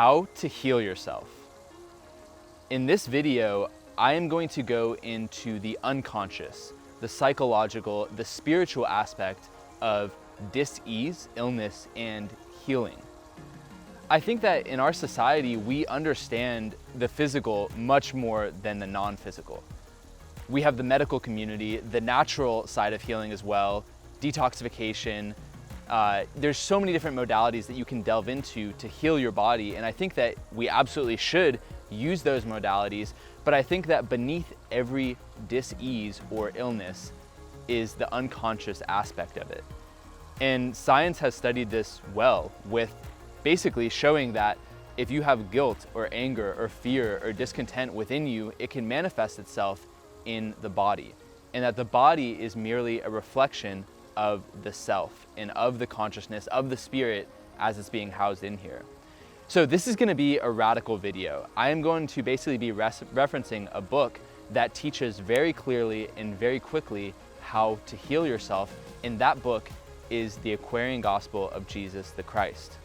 How to heal yourself. In this video, I am going to go into the unconscious, the psychological, the spiritual aspect of dis-ease, illness, and healing. I think that in our society, we understand the physical much more than the non-physical. We have the medical community, the natural side of healing as well, detoxification. There's so many different modalities that you can delve into to heal your body, and I think that we absolutely should use those modalities, but I think that beneath every dis-ease or illness is the unconscious aspect of it. And science has studied this well, with basically showing that if you have guilt or anger or fear or discontent within you, it can manifest itself in the body, and that the body is merely a reflection of the self and of the consciousness of the spirit as it's being housed in here. So this is going to be a radical video. I am going to basically be referencing a book that teaches very clearly and very quickly how to heal yourself, and that book is the Aquarian Gospel of Jesus the Christ.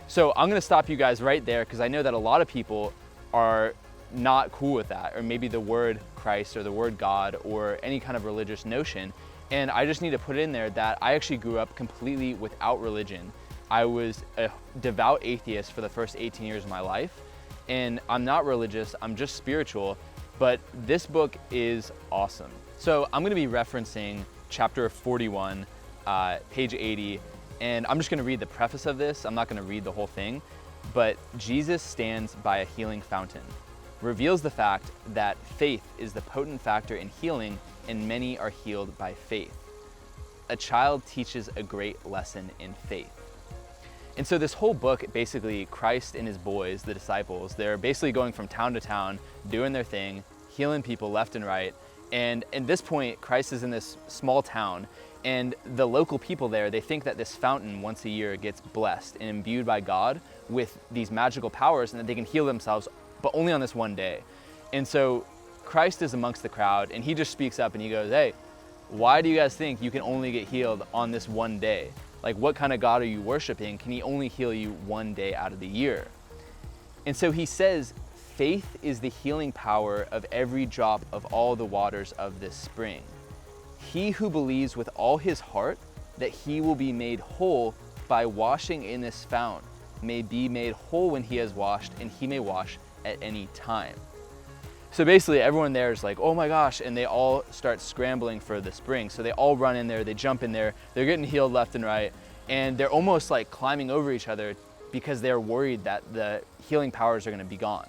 So I'm going to stop you guys right there, because I know that a lot of people are not cool with that, or maybe the word Christ or the word God or any kind of religious notion. And I just need to put in there that I actually grew up completely without religion. I was a devout atheist for the first 18 years of my life, and I'm not religious, I'm just spiritual, but this book is awesome. So I'm going to be referencing chapter 41, page 80, and I'm just going to read the preface of this. I'm not going to read the whole thing, but Jesus stands by a healing fountain, reveals the fact that faith is the potent factor in healing, and many are healed by faith. A child teaches a great lesson in faith. And so this whole book, basically, Christ and his boys, the disciples, they're basically going from town to town, doing their thing, healing people left and right. And at this point, Christ is in this small town, and the local people there, they think that this fountain once a year gets blessed and imbued by God with these magical powers, and that they can heal themselves, but only on this one day. And so Christ is amongst the crowd, and he just speaks up and he goes, "Hey, why do you guys think you can only get healed on this one day? Like, what kind of God are you worshiping? Can he only heal you one day out of the year?" And so he says, faith is the healing power of every drop of all the waters of this spring. He who believes with all his heart that he will be made whole by washing in this fount may be made whole when he has washed, and he may wash at any time. So basically everyone there is like, oh my gosh, and they all start scrambling for the spring. So they all run in there, they jump in there, they're getting healed left and right, and they're almost like climbing over each other because they're worried that the healing powers are going to be gone.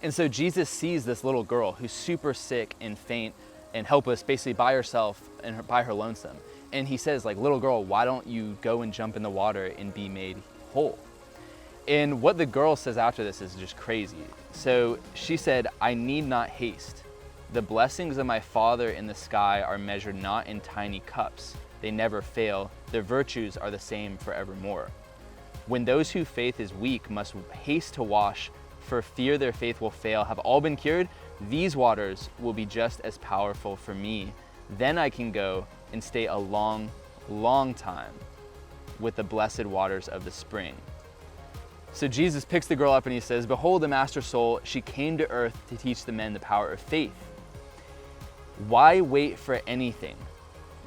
And so Jesus sees this little girl who's super sick and faint and helpless, basically by herself and by her lonesome. And he says, like, little girl, why don't you go and jump in the water and be made whole? And what the girl says after this is just crazy. So she said, "I need not haste. The blessings of my Father in the sky are measured not in tiny cups. They never fail. Their virtues are the same forevermore. When those whose faith is weak must haste to wash, for fear their faith will fail, have all been cured, these waters will be just as powerful for me. Then I can go and stay a long, long time with the blessed waters of the spring." So Jesus picks the girl up and he says, "Behold the master soul, she came to earth to teach the men the power of faith. Why wait for anything?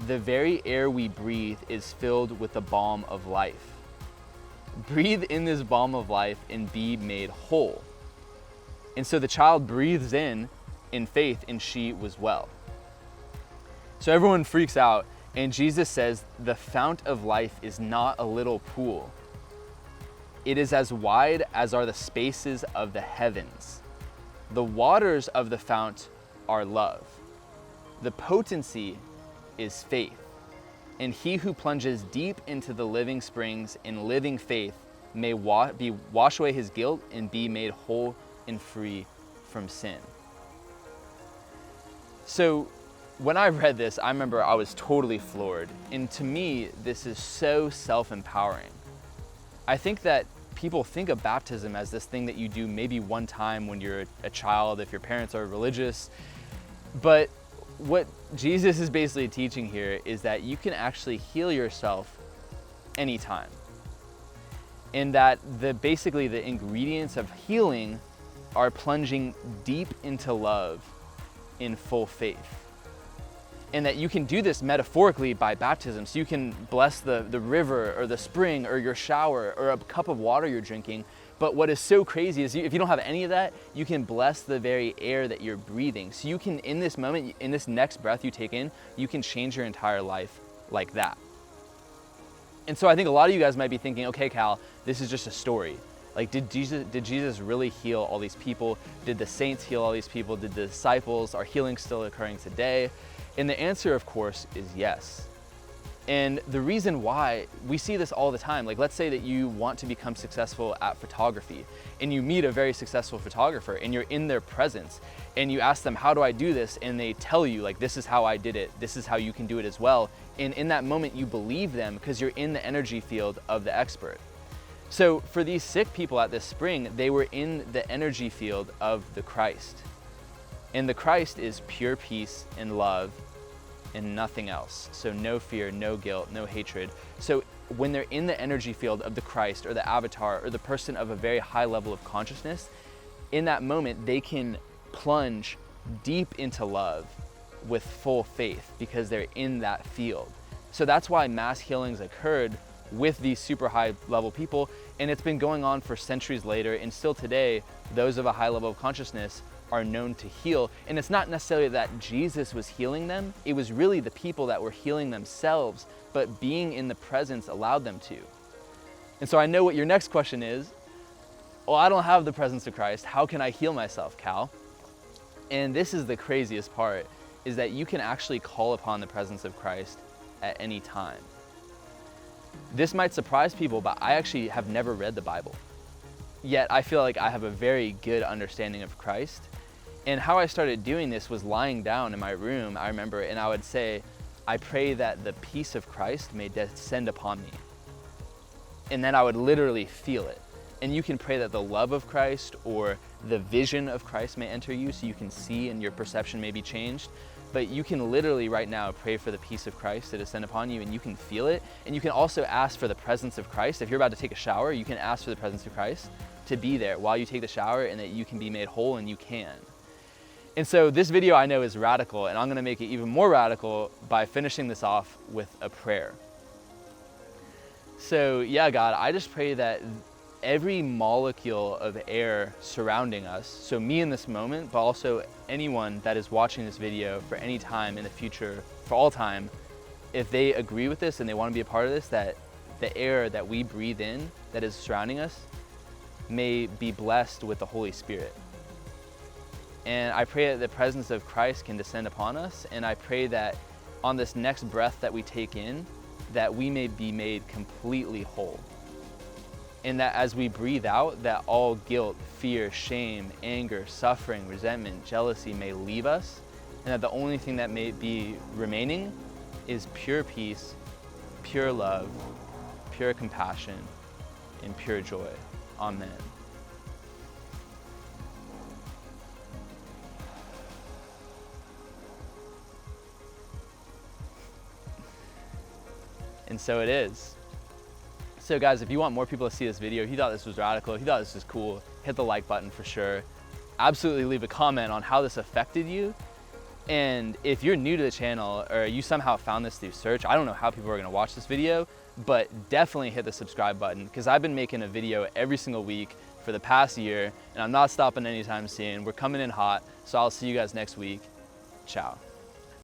The very air we breathe is filled with the balm of life. Breathe in this balm of life and be made whole." And so the child breathes in faith, and she was well. So everyone freaks out, and Jesus says, "The fount of life is not a little pool. It is as wide as are the spaces of the heavens. The waters of the fount are love. The potency is faith. And he who plunges deep into the living springs in living faith may wash away his guilt and be made whole and free from sin." So when I read this, I remember I was totally floored. And to me, this is so self-empowering. I think that people think of baptism as this thing that you do maybe one time when you're a child, if your parents are religious. But what Jesus is basically teaching here is that you can actually heal yourself anytime. and that basically the ingredients of healing are plunging deep into love in full faith. And that you can do this metaphorically by baptism. So you can bless the river or the spring or your shower or a cup of water you're drinking. But what is so crazy is if you don't have any of that, you can bless the very air that you're breathing. So you can, in this moment, in this next breath you take in, you can change your entire life like that. And so I think a lot of you guys might be thinking, okay, Cal, this is just a story. Like, did Jesus really heal all these people? Did the saints heal all these people? Did the disciples? Are healings still occurring today? And the answer, of course, is yes. And the reason why, we see this all the time. Like, let's say that you want to become successful at photography and you meet a very successful photographer and you're in their presence and you ask them, how do I do this? And they tell you, like, this is how I did it. This is how you can do it as well. And in that moment, you believe them because you're in the energy field of the expert. So for these sick people at this spring, they were in the energy field of the Christ. And the Christ is pure peace and love and nothing else. So no fear, no guilt, no hatred. So when they're in the energy field of the Christ or the avatar or the person of a very high level of consciousness, in that moment, they can plunge deep into love with full faith because they're in that field. So that's why mass healings occurred with these super high level people. And it's been going on for centuries later. And still today, those of a high level of consciousness are known to heal. And it's not necessarily that Jesus was healing them. It was really the people that were healing themselves, but being in the presence allowed them to. And so I know what your next question is. Well, I don't have the presence of Christ. How can I heal myself, Cal? And this is the craziest part, is that you can actually call upon the presence of Christ at any time. This might surprise people, but I actually have never read the Bible. Yet I feel like I have a very good understanding of Christ. And how I started doing this was lying down in my room, I remember, and I would say, I pray that the peace of Christ may descend upon me. And then I would literally feel it. And you can pray that the love of Christ or the vision of Christ may enter you so you can see and your perception may be changed. But you can literally right now pray for the peace of Christ to descend upon you and you can feel it. And you can also ask for the presence of Christ. If you're about to take a shower, you can ask for the presence of Christ to be there while you take the shower and that you can be made whole, and you can. And so this video I know is radical, and I'm gonna make it even more radical by finishing this off with a prayer. So yeah, God, I just pray that every molecule of air surrounding us, so me in this moment, but also anyone that is watching this video for any time in the future, for all time, if they agree with this and they want to be a part of this, that the air that we breathe in that is surrounding us may be blessed with the Holy Spirit. And I pray that the presence of Christ can descend upon us, and I pray that on this next breath that we take in, that we may be made completely whole. And that as we breathe out, that all guilt, fear, shame, anger, suffering, resentment, jealousy may leave us, and that the only thing that may be remaining is pure peace, pure love, pure compassion, and pure joy. Amen. And so it is. So guys, if you want more people to see this video, if you thought this was radical, if you thought this was cool, hit the like button for sure. Absolutely leave a comment on how this affected you. And if you're new to the channel or you somehow found this through search, I don't know how people are gonna watch this video, but definitely hit the subscribe button, because I've been making a video every single week for the past year, and I'm not stopping anytime soon. We're coming in hot, so I'll see you guys next week. Ciao.